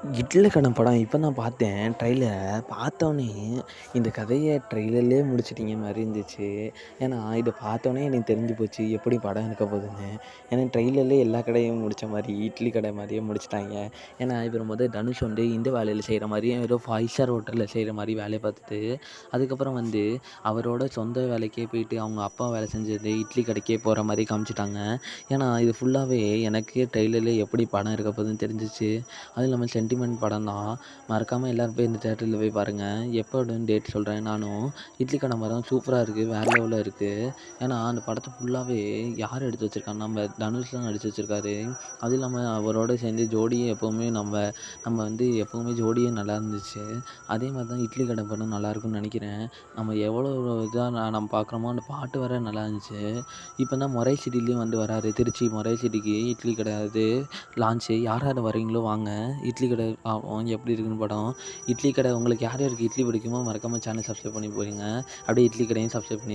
இட்லி கடை படம் இப்போ தான் பார்த்தேன் ட்ரெய்லர். பார்த்தோன்னே இந்த கதைய ட்ரெய்லர்லேயே முடிச்சிட்டீங்க மாரி இருந்துச்சு. ஏன்னா, இத பார்த்தோனே எனக்கு தெரிஞ்சு போச்சு எப்படி படம் இருக்க போகுதுன்னு. ஏன்னா ட்ரெய்லர்லேயே எல்லா கடையும் முடிச்ச மாரி, இட்லி கடை மாரியே முடிச்சுட்டாய்ங்க. ஏன்னா, இவரு தனுஷ் இந்த வேலையில செய்ற மாரியும் ஏதோ 5 ஸ்டார் ஹோட்டல்ல செய்ற மாரி வேலைய பார்த்துட்டு, அதுக்கப்புறம் அவரோட சொந்த வேலைக்கே போயிட்டு அவங்க அப்பா வேலை செஞ்சது இட்லி கடைக்கே போற மாரி காமிச்சுட்டாங்க. ஏன்னா, இது ஃபுல்லாவே எனக்கே ட்ரெய்லர்லேயே எப்படி படம் இருக்க போகுதுன்னு தெரிஞ்சுச்சு. அதுவும் இல்லாம சென்டிமெண்ட் படம் தான். மறக்காம எல்லாரும் போய் இந்த தியேட்டர்ல போய் பாருங்க. எப்போ வருதுன்னு டேட் சொல்றேன். நானும் இட்லி கடை படம் சூப்பரா இருக்கு. வேற லெவல்ல இருக்கு. ஏன்னா, அந்த படத்த ஃபுல்லாவே யார் எடுத்து வச்சிருக்காங்கன்னா, நம்ம தனுஷ் தான் நடிச்சு வச்சிருக்காரு. அதுவும் இல்லாம அவரோட சேர்ந்து ஜோடியும் எப்பவுமே நம்ம நம்ம எப்பவுமே ஜோடியே நல்லா இருந்துச்சு. அதே மாரி தான் இட்லி கடை படம் நல்லாயிருக்கும்னு நெனைக்கிறேன். நம்ம எவ்வளோ இதா நம்ம பார்க்குறோமோ, அந்த பாட்டு வேற நல்லா இருந்துச்சு. இப்போ தான் மொரை சிட்டிலயும் வராரு. திருச்சி மொரை சிட்டிக்கு இட்லி கடை லான்ச்சு. யார் யார் வரீங்களோ வாங்க. இட்லி கடை பார்ப்போம் எப்படி இருக்குன்னு படம். இட்லி கடை உங்களுக்கு யார் யாருக்கு இட்லி பிடிக்குமோ மறக்காம சேனல் சப்ஸ்கிரைப் பண்ணி போயிடுங்க. அப்படியே இட்லி கடையும் சப்ஸ்கிரைப் பண்ணி